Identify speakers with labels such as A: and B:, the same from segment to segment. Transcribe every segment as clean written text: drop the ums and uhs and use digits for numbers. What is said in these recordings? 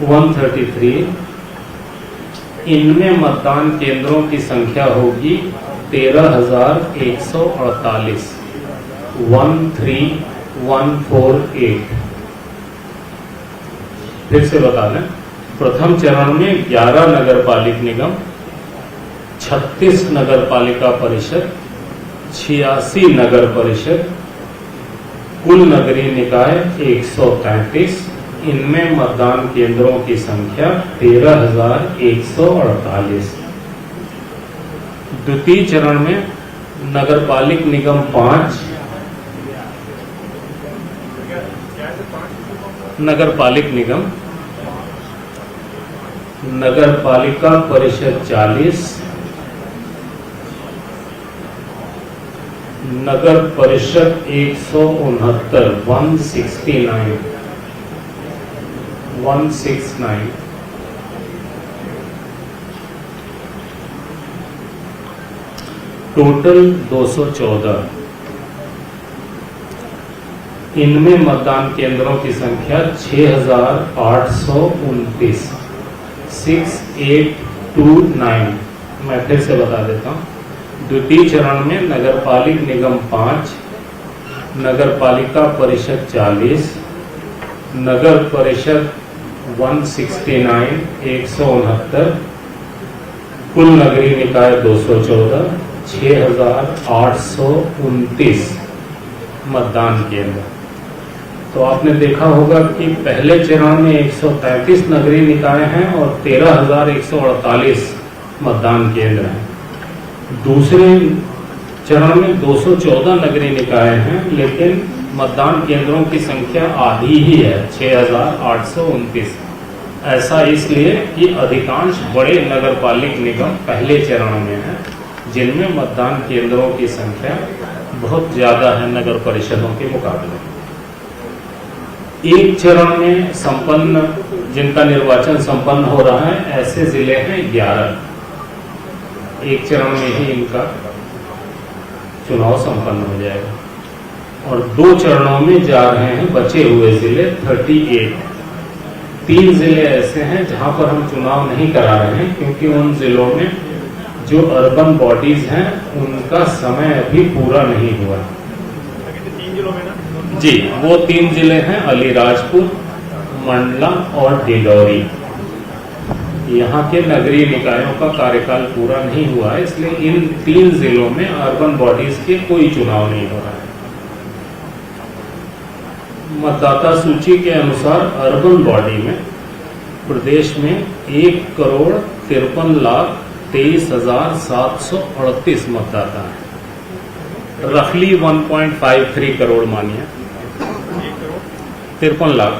A: 133। इनमें मतदान केंद्रों की संख्या होगी 13,148। 13148। फिर से बता दें, प्रथम चरण में 11 नगर पालिक निगम, 36 नगर पालिका परिषद, 86 नगर परिषद, कुल नगरीय निकाय 133। इनमें मतदान केंद्रों की संख्या 13,148। द्वितीय चरण में नगर पालिक निगम 5, नगर पालिक निगम, नगर पालिका परिषद 40, नगर परिषद 169, 169। टोटल 214। इनमें मतदान केंद्रों की संख्या 6,829। 6829। मैं फिर से बता देता हूं। द्वितीय चरण में नगर पालिक निगम 5, नगर पालिका परिषद 40, नगर परिषद 169, 169, कुल नगरीय निकाय 214, 6,829 मतदान केंद्र। तो आपने देखा होगा कि पहले चरण में 133 नगरीय निकाय हैं और 13,148 मतदान केंद्र हैं। दूसरे चरण में 214 नगरीय निकाय हैं, लेकिन मतदान केंद्रों की संख्या आधी ही है, 6,829। ऐसा इसलिए कि अधिकांश बड़े नगर पालिक निगम पहले चरण में हैं, जिनमें मतदान केंद्रों की संख्या बहुत ज्यादा है नगर परिषदों के मुकाबले। एक चरण में संपन्न, जिनका निर्वाचन संपन्न हो रहा है, ऐसे जिले हैं 11। एक चरण में ही इनका चुनाव संपन्न हो जाएगा और 2 चरणों में जा रहे हैं बचे हुए जिले 38। 3 जिले ऐसे हैं जहां पर हम चुनाव नहीं करा रहे हैं, क्योंकि उन जिलों में जो अर्बन बॉडीज हैं उनका समय अभी पूरा नहीं हुआ। जी, वो 3 जिले हैं अलीराजपुर, मंडला और डिंडौरी। यहाँ के नगरीय निकायों का कार्यकाल पूरा नहीं हुआ है, इसलिए इन 3 जिलों में अर्बन बॉडीज के कोई चुनाव नहीं हो रहा है। मतदाता सूची के अनुसार अर्बन बॉडी में प्रदेश में 1,53,23,738 मतदाता हैं। रफली 1.53 करोड़ मानिए, 53 लाख।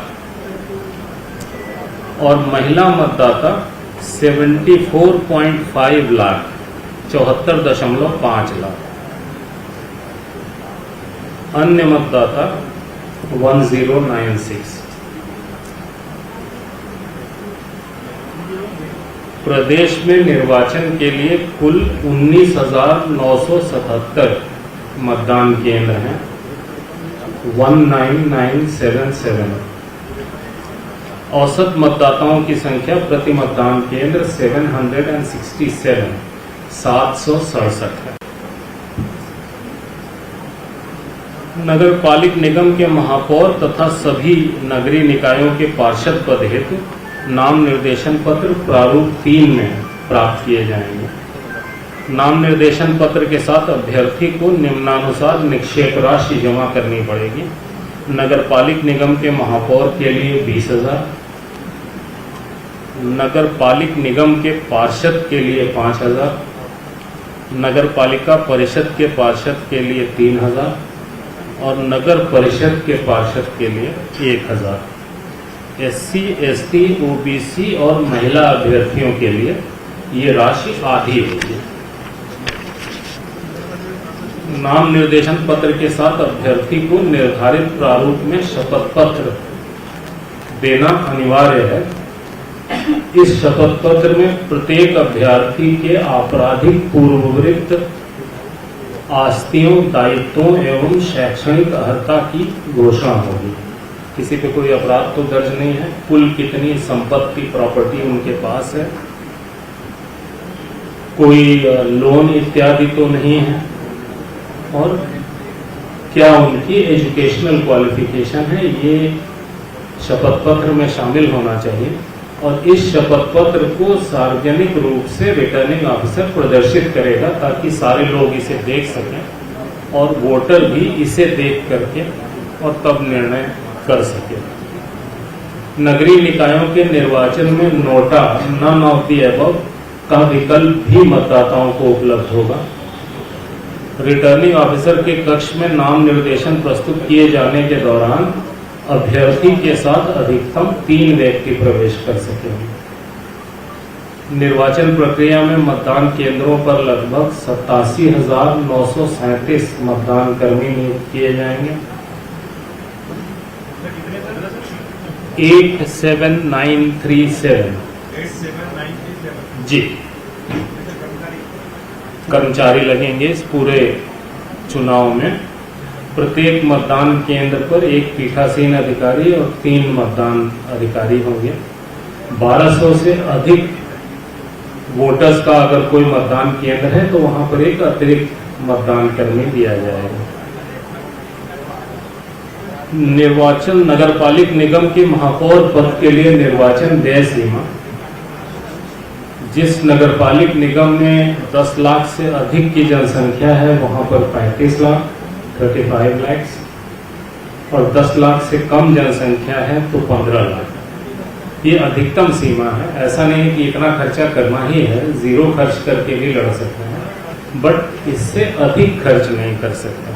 A: और महिला मतदाता 74.5 लाख, 74.5 लाख। अन्य मतदाता 1096। प्रदेश में निर्वाचन के लिए कुल 19,977 मतदान केंद्र हैं, 19977। औसत मतदाताओं की संख्या प्रति मतदान केंद्र 767, 767 है। नगर पालिक निगम के महापौर तथा सभी नगरीय निकायों के पार्षद पद हेतु नाम निर्देशन पत्र प्रारूप 3 में प्राप्त किए जाएंगे। नाम निर्देशन पत्र के साथ अभ्यर्थी को निम्नानुसार निक्षेप राशि जमा करनी पड़ेगी। नगर पालिक निगम के महापौर के लिए 20,000, नगर पालिक निगम के पार्षद के लिए 5,000, नगर पालिका परिषद के पार्षद के लिए 3,000 और नगर परिषद के पार्षद के लिए 1,000। SC, ST, OBC और महिला अभ्यर्थियों के लिए ये राशि आधी होगी। नाम निर्देशन पत्र के साथ अभ्यर्थी को निर्धारित प्रारूप में शपथ पत्र देना अनिवार्य है। इस शपथ पत्र में प्रत्येक अभ्यर्थी के आपराधिक पूर्ववृत्त, आस्तियों, दायित्वों एवं शैक्षणिक अर्हता की घोषणा होगी। किसी पे कोई अपराध तो दर्ज नहीं है, कुल कितनी संपत्ति प्रॉपर्टी उनके पास है, कोई लोन इत्यादि तो नहीं है, और क्या उनकी एजुकेशनल क्वालिफिकेशन है, ये शपथ पत्र में शामिल होना चाहिए। और इस शपथ पत्र को सार्वजनिक रूप से रिटर्निंग ऑफिसर प्रदर्शित करेगा ताकि सारे लोग इसे देख सकें और वोटर भी इसे देख करके और तब निर्णय कर सके। नगरीय निकायों के निर्वाचन में NOTA none of the above का विकल्प भी मतदाताओं को उपलब्ध होगा। रिटर्निंग ऑफिसर के कक्ष में नाम निर्देशन प्रस्तुत किए जाने के दौरान अभ्यर्थी के साथ अधिकतम 3 व्यक्ति प्रवेश कर सकेंगे। निर्वाचन प्रक्रिया में मतदान केंद्रों पर लगभग 87,937 मतदान कर्मी नियुक्त किए जाएंगे। 87,937 जी कर्मचारी लगेंगे इस पूरे चुनाव में। प्रत्येक मतदान केंद्र पर एक पीठासीन अधिकारी और 3 मतदान अधिकारी होंगे। 1200 से अधिक वोटर्स का अगर कोई मतदान केंद्र है तो वहां पर एक अतिरिक्त मतदान कर्मी दिया जाएगा। निर्वाचन नगरपालिक निगम के महापौर पद के लिए निर्वाचन व्यय सीमा, जिस नगरपालिक निगम में 10 लाख से अधिक की जनसंख्या है वहां पर 35 लाख 35 लाख, और 10 लाख से कम जनसंख्या है तो 15 लाख। ये अधिकतम सीमा है। ऐसा नहीं कि इतना खर्चा करना ही है, जीरो खर्च करके भी लड़ सकते हैं, बट इससे अधिक खर्च नहीं कर सकते।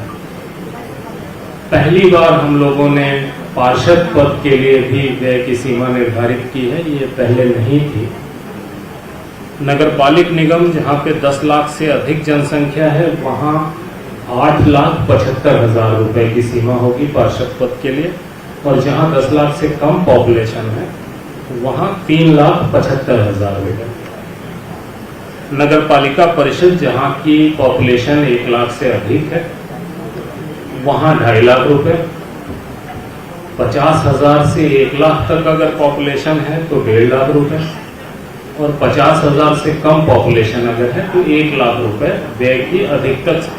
A: पहली बार हम लोगों ने पार्षद पद के लिए भी व्यय की सीमा निर्धारित की है, ये पहले नहीं थी। नगरपालिक निगम जहां पे 10 लाख से अधिक जनसंख्या है वहां 8,75,000 रुपए की सीमा होगी पार्षद पद के लिए, और जहां 10 लाख से कम पॉपुलेशन है वहां 3,75,000 रुपए। नगरपालिका परिषद जहां की पॉपुलेशन 1 लाख से अधिक है वहां 2.5 लाख रुपए। 50,000 से 1 लाख तक अगर पॉपुलेशन है तो 1.5 लाख रुपए, और 50,000 से कम पॉपुलेशन अगर है तो 1 लाख रुपए व्यय की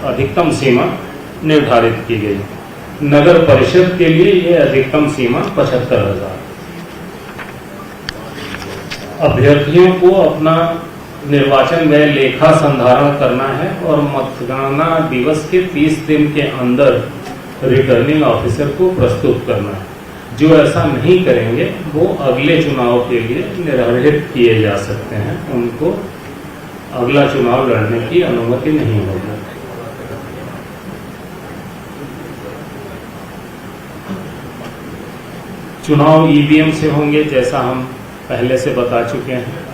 A: अधिकतम सीमा निर्धारित की गई। नगर परिषद के लिए यह अधिकतम सीमा 75,000। अभ्यर्थियों को अपना निर्वाचन व्यय लेखा संधारण करना है और मतगणना दिवस के 30 दिन के अंदर रिटर्निंग ऑफिसर को प्रस्तुत करना है। जो ऐसा नहीं करेंगे वो अगले चुनाव के लिए निर्धारित किए जा सकते हैं, उनको अगला चुनाव लड़ने की अनुमति नहीं होगी। चुनाव ईवीएम से होंगे, जैसा हम पहले से बता चुके हैं।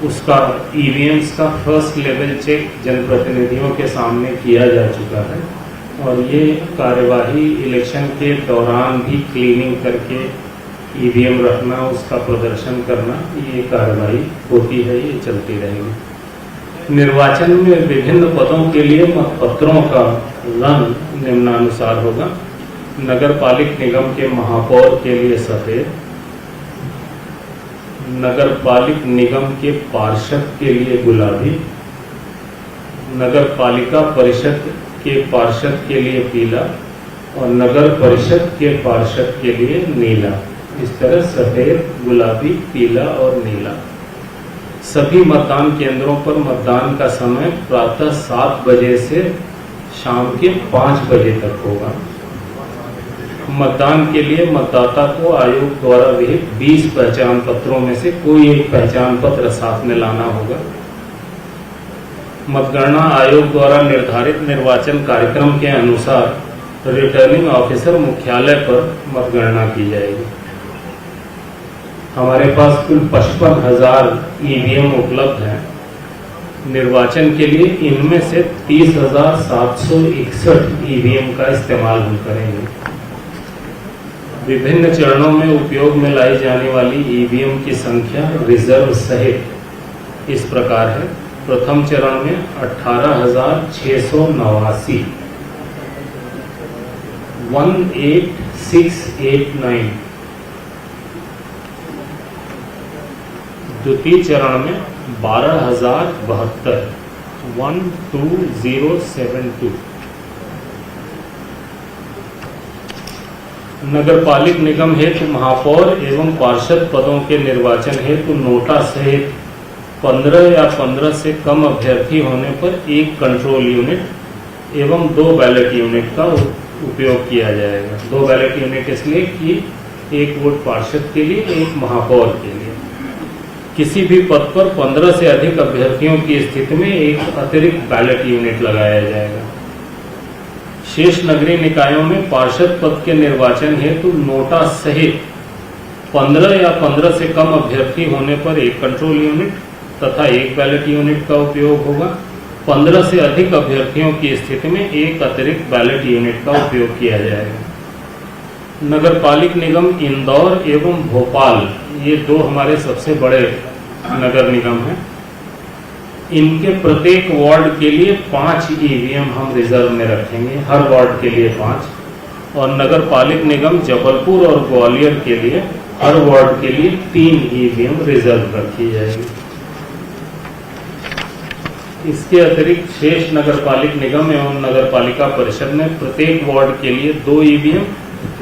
A: उसका ईवीएम्स का फर्स्ट लेवल चेक जनप्रतिनिधियों के सामने किया जा चुका है, और ये कार्यवाही इलेक्शन के दौरान भी क्लीनिंग करके ईवीएम रखना, उसका प्रदर्शन करना, ये कार्यवाही होती है, ये चलती रहेगी। निर्वाचन में विभिन्न पदों के लिए मतपत्रों का रंग निम्नानुसार होगा। नगरपालिक निगम के महापौर के लिए सफेद, नगरपालिक निगम के पार्षद के लिए गुलाबी, नगरपालिका परिषद के पार्षद के लिए पीला, और नगर परिषद के पार्षद के लिए नीला। इस तरह सफेद, गुलाबी, पीला और नीला। सभी मतदान केंद्रों पर मतदान का समय प्रातः 7 बजे से शाम के 5 बजे तक होगा। मतदान के लिए मतदाता को आयोग द्वारा विहित 20 पहचान पत्रों में से कोई एक पहचान पत्र साथ में लाना होगा। मतगणना आयोग द्वारा निर्धारित निर्वाचन कार्यक्रम के अनुसार रिटर्निंग ऑफिसर मुख्यालय पर मतगणना की जाएगी। हमारे पास कुल 55,000 ईवीएम उपलब्ध हैं। निर्वाचन के लिए इनमें से 30,761 ईवीएम का इस्तेमाल हम करेंगे। विभिन्न चरणों में उपयोग में लाई जाने वाली ईवीएम की संख्या रिजर्व सहित इस प्रकार है। प्रथम चरण में 18,689, 18689। द्वितीय चरण में 12,072, 12072। नगरपालिक निगम हेतु महापौर एवं पार्षद पदों के निर्वाचन हेतु नोटा सहित 15 या 15 से कम अभ्यर्थी होने पर एक कंट्रोल यूनिट एवं 2 बैलेट यूनिट का उपयोग किया जाएगा। 2 बैलेट यूनिट इसलिए कि एक वोट पार्षद के लिए, एक महापौर के लिए। किसी भी पद पर 15 से अधिक अभ्यर्थियों की स्थिति में एक अतिरिक्त बैलेट यूनिट लगाया जाएगा। शेष नगरीय निकायों में पार्षद पद के निर्वाचन हेतु नोटा सहित 15 या 15 से कम अभ्यर्थी होने पर एक कंट्रोल यूनिट तथा एक बैलेट यूनिट का उपयोग होगा। 15 से अधिक अभ्यर्थियों की स्थिति में एक अतिरिक्त बैलेट यूनिट का उपयोग किया जाएगा। नगरपालिक निगम इंदौर एवं भोपाल, ये 2 हमारे सबसे बड़े नगर निगम हैं। इनके प्रत्येक वार्ड के लिए 5 ईवीएम हम रिजर्व में रखेंगे, हर वार्ड के लिए 5। और नगरपालिक निगम जबलपुर और ग्वालियर के लिए हर वार्ड के लिए 3 ईवीएम रिजर्व रखी जाएगी। इसके अतिरिक्त शेष नगरपालिक निगम एवं नगरपालिका परिषद में प्रत्येक वार्ड के लिए 2 ईवीएम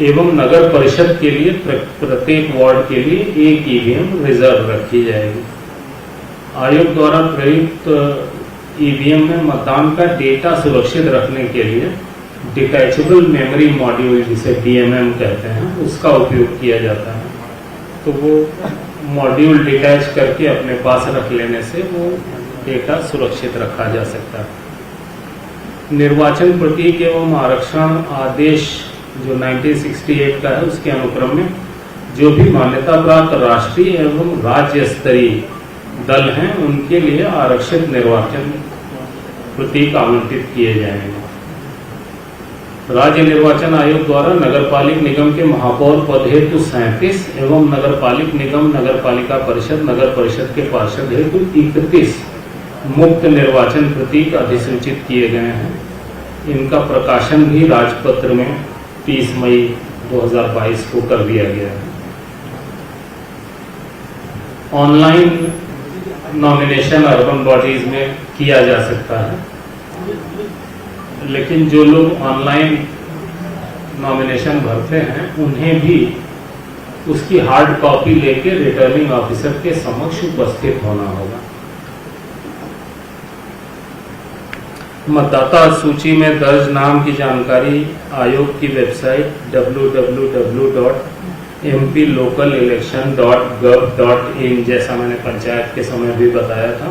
A: एवं नगर परिषद के लिए प्रत्येक वार्ड के लिए 1 ईवीएम रिजर्व रखी जाएगी। आयोग द्वारा प्रयुक्त ईवीएम में मतदान का डेटा सुरक्षित रखने के लिए डिटैचेबल मेमोरी मॉड्यूल, जिसे डीएमएम कहते हैं, उसका उपयोग किया जाता है। तो वो मॉड्यूल डिटैच करके अपने पास रख लेने से वो डेटा सुरक्षित रखा जा सकता है। निर्वाचन प्रतीक एवं आरक्षण आदेश जो 1968 का है, उसके अनुक्रम में जो भी मान्यता प्राप्त राष्ट्रीय एवं राज्य स्तरीय दल हैं, उनके लिए आरक्षित निर्वाचन प्रतीक आवंटित किए जाएंगे। राज्य निर्वाचन आयोग द्वारा नगरपालिक निगम के महापौर पद हेतु 37 एवं नगरपालिक निगम, नगरपालिका परिषद, नगर परिषद के पार्षद हेतु 31 मुक्त निर्वाचन प्रतीक अधिसूचित किए गए हैं। इनका प्रकाशन भी राजपत्र में 30 मई 2022 को कर दिया गया है। ऑनलाइन नॉमिनेशन अर्बन बॉडीज में किया जा सकता है, लेकिन जो लोग ऑनलाइन नॉमिनेशन भरते हैं उन्हें भी उसकी हार्ड कॉपी लेके रिटर्निंग ऑफिसर के समक्ष उपस्थित होना होगा। मतदाता सूची में दर्ज नाम की जानकारी आयोग की वेबसाइट www.mplocalelection.gov.in, जैसा मैंने पंचायत के समय भी बताया था,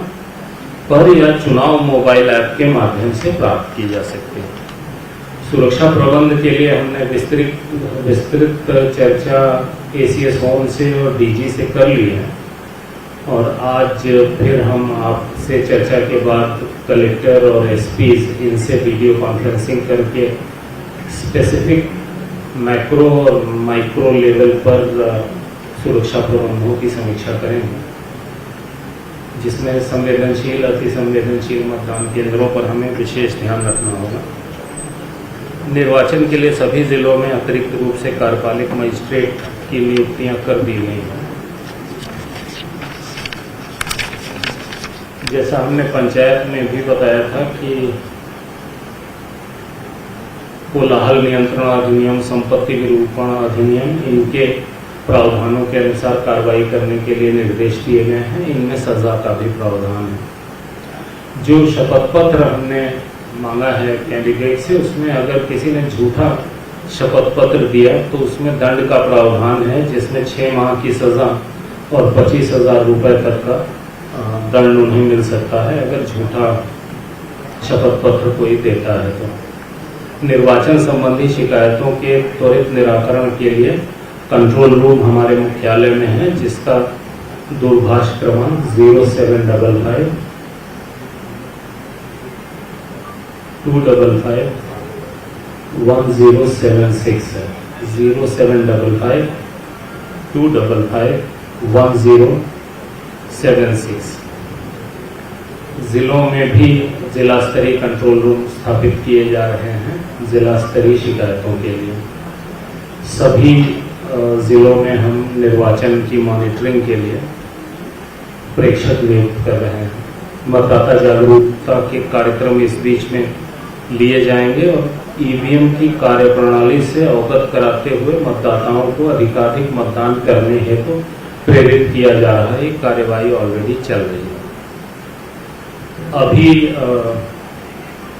A: पर या चुनाव मोबाइल ऐप के माध्यम से प्राप्त की जा सकती है। सुरक्षा प्रबंध के लिए हमने विस्तृत चर्चा एसीएस होम से और डीजी से कर ली है, और आज फिर हम आपसे चर्चा के बाद कलेक्टर और एसपीज, इनसे वीडियो कॉन्फ्रेंसिंग करके स्पेसिफिक मैक्रो और माइक्रो लेवल पर सुरक्षा प्रबंधों की समीक्षा करेंगे, जिसमें संवेदनशील, अति संवेदनशील मतदान केंद्रों पर हमें विशेष ध्यान रखना होगा। निर्वाचन के लिए सभी जिलों में अतिरिक्त रूप से कार्यपालिक मजिस्ट्रेट की नियुक्तियां कर दी गई हैं। जैसा हमने पंचायत में भी बताया था कि कोलाहल नियंत्रण अधिनियम, संपत्ति विरूपण अधिनियम, इनके प्रावधानों के अनुसार कार्रवाई करने के लिए निर्देश दिए गए हैं। इनमें सजा का भी प्रावधान है। जो शपथ पत्र हमने मांगा है कैंडिडेट से, उसमें अगर किसी ने झूठा शपथ पत्र दिया तो उसमें दंड का प्रावधान है, जिसमें 6 माह की सजा और 25,000 रुपए तक का दंड उन्हें मिल सकता है अगर झूठा शपथ पत्र कोई देता है। तो निर्वाचन संबंधी शिकायतों के त्वरित निराकरण के लिए कंट्रोल रूम हमारे मुख्यालय में है, जिसका दूरभाष क्रमांक 0755 255 1076 है। 0755 255 1076। जिलों में भी जिला स्तरीय कंट्रोल रूम स्थापित किए जा रहे हैं जिला स्तरीय शिकायतों के लिए। सभी जिलों में हम निर्वाचन की मॉनिटरिंग के लिए प्रेक्षक नियुक्त कर रहे हैं। मतदाता जागरूकता के कार्यक्रम इस बीच में लिए जाएंगे और ईवीएम की कार्यप्रणाली से अवगत कराते हुए मतदाताओं को अधिकाधिक मतदान करने हेतु प्रेरित किया जा रहा है। कार्यवाही ऑलरेडी चल रही है। अभी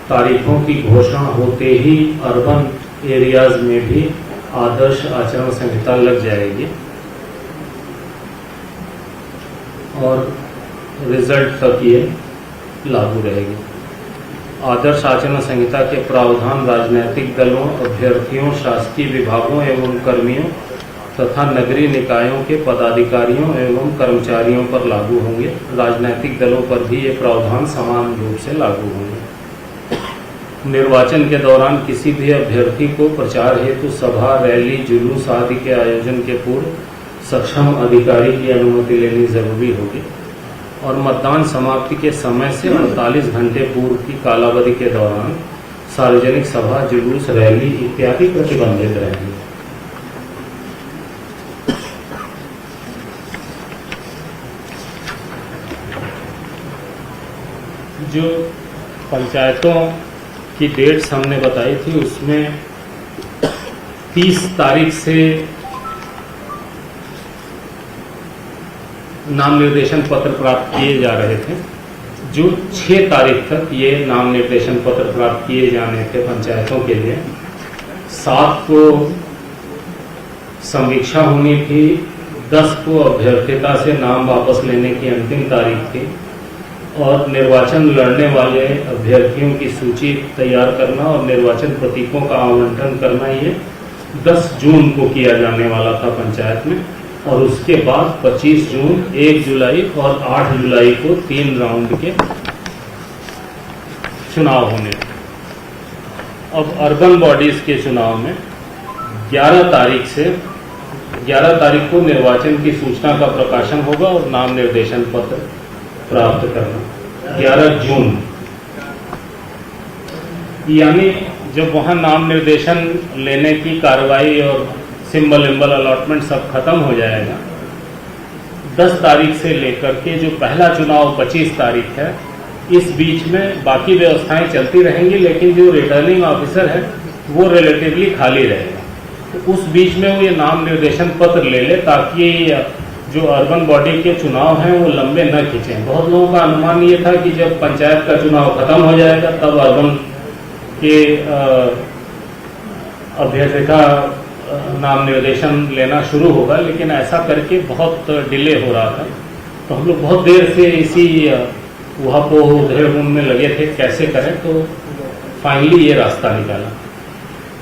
A: तारीखों की घोषणा होते ही अर्बन एरियाज में भी आदर्श आचरण संहिता लग जाएगी और रिजल्ट तक ये लागू रहेगी। आदर्श आचरण संहिता के प्रावधान राजनीतिक दलों, अभ्यर्थियों, शासकीय विभागों एवं कर्मियों तथा नगरीय निकायों के पदाधिकारियों एवं कर्मचारियों पर लागू होंगे। राजनीतिक दलों पर भी ये प्रावधान समान रूप से लागू होंगे। निर्वाचन के दौरान किसी भी अभ्यर्थी को प्रचार हेतु सभा, रैली, जुलूस आदि के आयोजन के पूर्व सक्षम अधिकारी की अनुमति लेनी जरूरी होगी और मतदान समाप्ति के समय से 48 घंटे पूर्व की कालावधि के दौरान सार्वजनिक सभा, जुलूस, रैली इत्यादि प्रतिबंधित रहेंगे। जो पंचायतों की डेट्स हमने बताई थी उसमें 30 तारीख से नाम निर्देशन पत्र प्राप्त किए जा रहे थे। जो 6 तारीख तक ये नाम निर्देशन पत्र प्राप्त किए जाने थे पंचायतों के लिए। 7 को समीक्षा होनी थी, 10 को अभ्यर्थिता से नाम वापस लेने की अंतिम तारीख थी और निर्वाचन लड़ने वाले अभ्यर्थियों की सूची तैयार करना और निर्वाचन प्रतीकों का आवंटन करना ये 10 जून को किया जाने वाला था पंचायत में और उसके बाद 25 जून, 1 जुलाई और 8 जुलाई को 3 राउंड के चुनाव होने थे। अब अर्बन बॉडीज के चुनाव में 11 तारीख को निर्वाचन की सूचना का प्रकाशन होगा और नाम निर्देशन पत्र प्राप्त करना 11 जून, यानी जब वहां नाम निर्देशन लेने की कार्रवाई और सिंबल विम्बल अलॉटमेंट सब खत्म हो जाएगा, 10 तारीख से लेकर के जो पहला चुनाव 25 तारीख है, इस बीच में बाकी व्यवस्थाएं चलती रहेंगी लेकिन जो रिटर्निंग ऑफिसर है वो रिलेटिवली खाली रहेगा। तो उस बीच में वो ये नाम निर्देशन पत्र ले ले ताकि जो अर्बन बॉडी के चुनाव हैं वो लंबे न खींचें। बहुत लोगों का अनुमान ये था कि जब पंचायत का चुनाव खत्म हो जाएगा तब अर्बन के अभ्यर्थिता नाम निर्देशन लेना शुरू होगा, लेकिन ऐसा करके बहुत डिले हो रहा था। तो हम लोग बहुत देर से इसी उहापोह उधेड़-बुन में लगे थे कैसे करें, तो फाइनली ये रास्ता निकाला।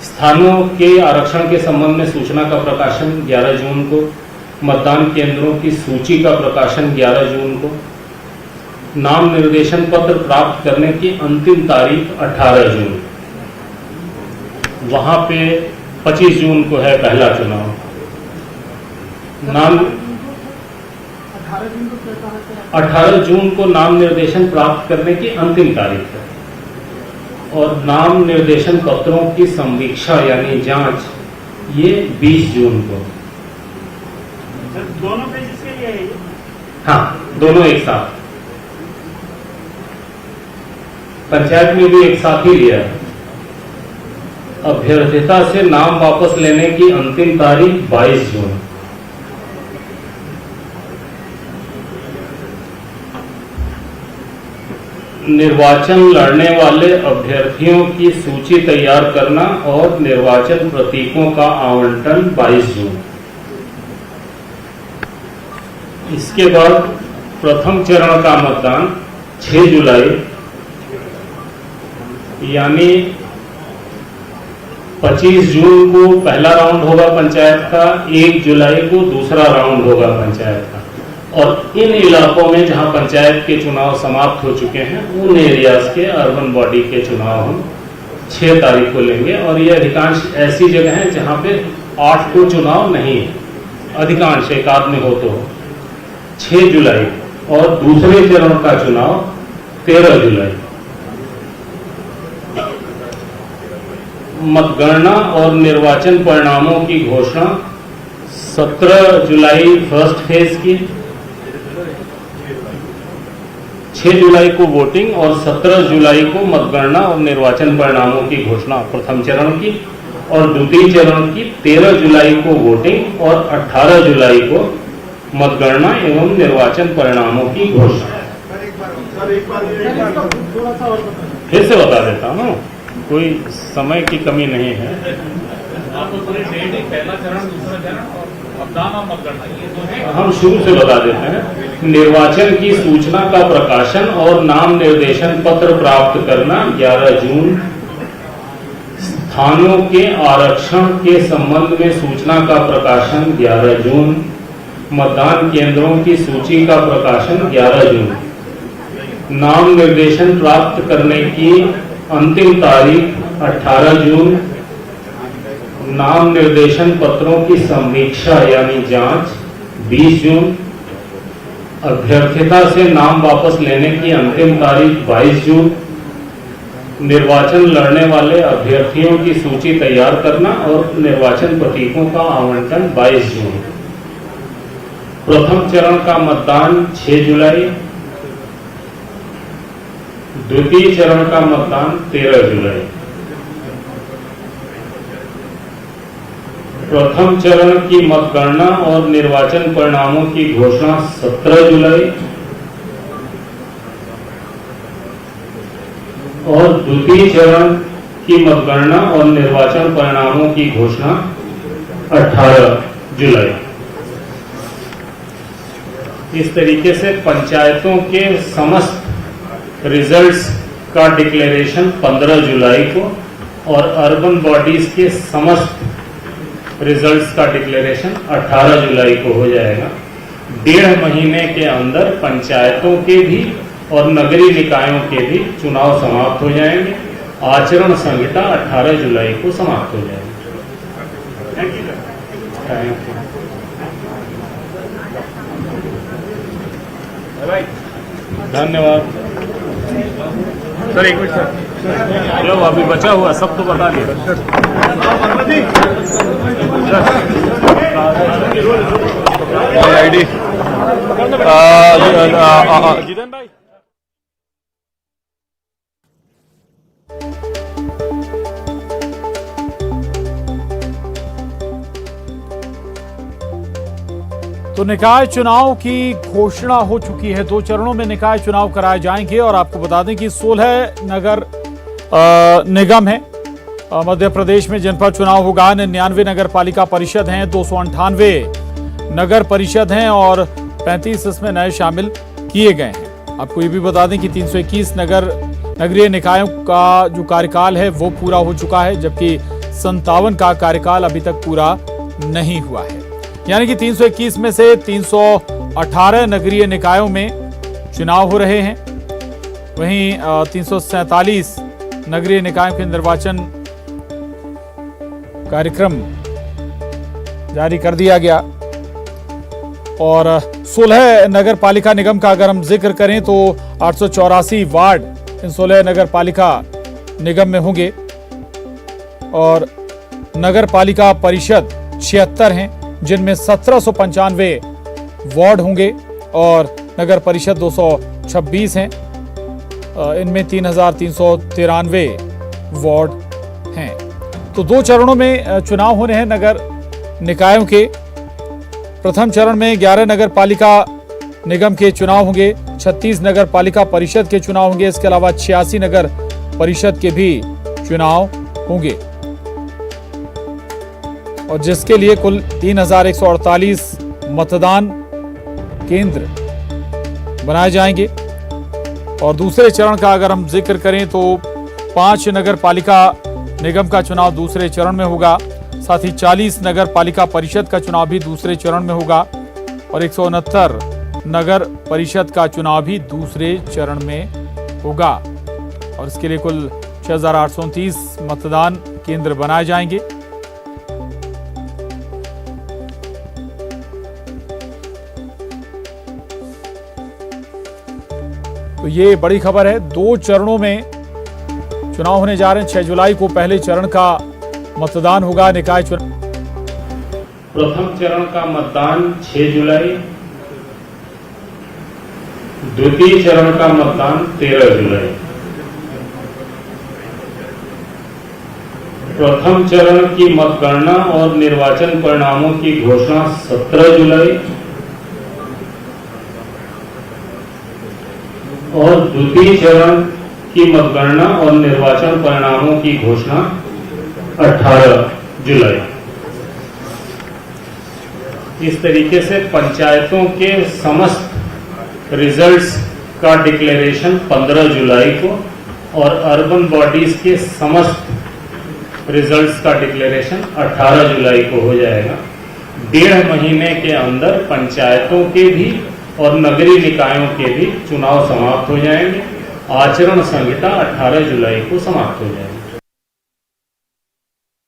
A: स्थानों के आरक्षण के संबंध में सूचना का प्रकाशन 11 जून को, मतदान केंद्रों की सूची का प्रकाशन 11 जून को, नाम निर्देशन पत्र प्राप्त करने की अंतिम तारीख 18 जून, वहां पे 25 जून को है पहला चुनाव। नाम 18 जून को नाम निर्देशन प्राप्त करने की अंतिम तारीख है और नाम निर्देशन पत्रों की समीक्षा यानी जांच ये 20 जून को।
B: दोनों पेजेस के लिए है ये?
A: हाँ, दोनों एक साथ। पंचायत में भी एक साथ ही लिया है। अभ्यर्थिता से नाम वापस लेने की अंतिम तारीख 22 जून। निर्वाचन लड़ने वाले अभ्यर्थियों की सूची तैयार करना और निर्वाचन प्रतीकों का आवंटन 22 जून। इसके बाद प्रथम चरण का मतदान 6 जुलाई यानी 25 जून को पहला राउंड होगा पंचायत का, 1 जुलाई को दूसरा राउंड होगा पंचायत का। और इन इलाकों में जहां पंचायत के चुनाव समाप्त हो चुके हैं उन एरियाज के अर्बन बॉडी के चुनाव हम 6 तारीख को लेंगे। और ये अधिकांश ऐसी जगह हैं जहां पे 8 को चुनाव नहीं है, अधिकांश एक आध में हो तो 6 जुलाई और दूसरे चरण का चुनाव 13 जुलाई। मतगणना और निर्वाचन परिणामों की घोषणा 17 जुलाई फर्स्ट फेज की, 6 जुलाई को वोटिंग और 17 जुलाई को मतगणना और निर्वाचन परिणामों की घोषणा प्रथम चरण की, और द्वितीय चरण की 13 जुलाई को वोटिंग और 18 जुलाई को मतगणना एवं निर्वाचन परिणामों की घोषणा। फिर से बता देता हूँ, कोई समय की कमी नहीं है।
B: पहला चरण, दूसरा चरण और मतदान और मतगणना, ये दो है।
A: हम शुरू से बता देते हैं। निर्वाचन की सूचना का प्रकाशन और नाम निर्देशन पत्र प्राप्त करना 11 जून। स्थानों के आरक्षण के संबंध में सूचना का प्रकाशन 11 जून। मतदान केंद्रों की सूची का प्रकाशन 11 जून। नाम निर्देशन प्राप्त करने की अंतिम तारीख 18 जून। नाम निर्देशन पत्रों की समीक्षा यानी जांच 20 जून। अभ्यर्थिता से नाम वापस लेने की अंतिम तारीख 22 जून। निर्वाचन लड़ने वाले अभ्यर्थियों की सूची तैयार करना और निर्वाचन प्रतीकों का आवंटन 22 जून। प्रथम चरण का मतदान 6 जुलाई। द्वितीय चरण का मतदान 13 जुलाई। प्रथम चरण की मतगणना और निर्वाचन परिणामों की घोषणा 17 जुलाई और द्वितीय चरण की मतगणना और निर्वाचन परिणामों की घोषणा 18 जुलाई। इस तरीके से पंचायतों के समस्त रिजल्ट्स का डिक्लेरेशन 15 जुलाई को और अर्बन बॉडीज के समस्त रिजल्ट्स का डिक्लेरेशन 18 जुलाई को हो जाएगा। 1.5 महीने के अंदर पंचायतों के भी और नगरीय निकायों के भी चुनाव समाप्त हो जाएंगे। आचरण संहिता 18 जुलाई को समाप्त हो जाएगी। धन्यवाद
B: सर। एक मिनट सर,
A: हेलो, अभी बचा हुआ सब तो बता दिया।
B: आईडी जितेन भाई।
C: तो निकाय चुनाव की घोषणा हो चुकी है। 2 चरणों में निकाय चुनाव कराए जाएंगे और आपको बता दें कि 16 नगर निगम है मध्य प्रदेश में जनपद चुनाव होगा। 99 नगर पालिका परिषद हैं, 298 नगर परिषद हैं और 35 इसमें नए शामिल किए गए हैं। आपको ये भी बता दें कि 321 नगरीय निकायों का जो कार्यकाल है वो पूरा हो चुका है, जबकि 57 का कार्यकाल अभी तक पूरा नहीं हुआ है। यानी कि 321 में से 318 नगरीय निकायों में चुनाव हो रहे हैं। वहीं 347 नगरीय निकायों के निर्वाचन कार्यक्रम जारी कर दिया गया और 16 नगर पालिका निगम का अगर हम जिक्र करें तो 884 वार्ड इन 16 नगर पालिका निगम में होंगे और नगर पालिका परिषद 76 हैं, जिनमें 1795 वार्ड होंगे और नगर परिषद 226 हैं। इनमें 3393 वार्ड हैं। तो 2 चरणों में चुनाव होने हैं नगर निकायों के। प्रथम चरण में 11 नगर पालिका निगम के चुनाव होंगे, 36 नगर पालिका परिषद के चुनाव होंगे। इसके अलावा 86 नगर परिषद के भी चुनाव होंगे और जिसके लिए कुल 3148 मतदान केंद्र बनाए जाएंगे। और दूसरे चरण का अगर हम जिक्र करें तो 5 नगर पालिका निगम का चुनाव दूसरे चरण में होगा। साथ ही 40 नगर पालिका परिषद का चुनाव भी दूसरे चरण में होगा और 169 नगर परिषद का चुनाव भी दूसरे चरण में होगा और इसके लिए कुल 6829 मतदान केंद्र बनाए जाएंगे। तो ये बड़ी खबर है। 2 चरणों में चुनाव होने जा रहे हैं। 6 जुलाई को पहले चरण का मतदान होगा निकाय चुनाव।
A: प्रथम चरण का मतदान 6 जुलाई, द्वितीय चरण का मतदान 13 जुलाई। प्रथम चरण की मतगणना और निर्वाचन परिणामों की घोषणा 17 जुलाई और द्वितीय चरण की मतगणना और निर्वाचन परिणामों की घोषणा 18 जुलाई। इस तरीके से पंचायतों के समस्त रिजल्ट्स का डिक्लेरेशन 15 जुलाई को और अर्बन बॉडीज के समस्त रिजल्ट्स का डिक्लेरेशन 18 जुलाई को हो जाएगा। 1.5 महीने के अंदर पंचायतों के भी और नगरीय निकायों के भी चुनाव समाप्त हो जाएंगे। आचरण संहिता 18 जुलाई को समाप्त हो जाएगी।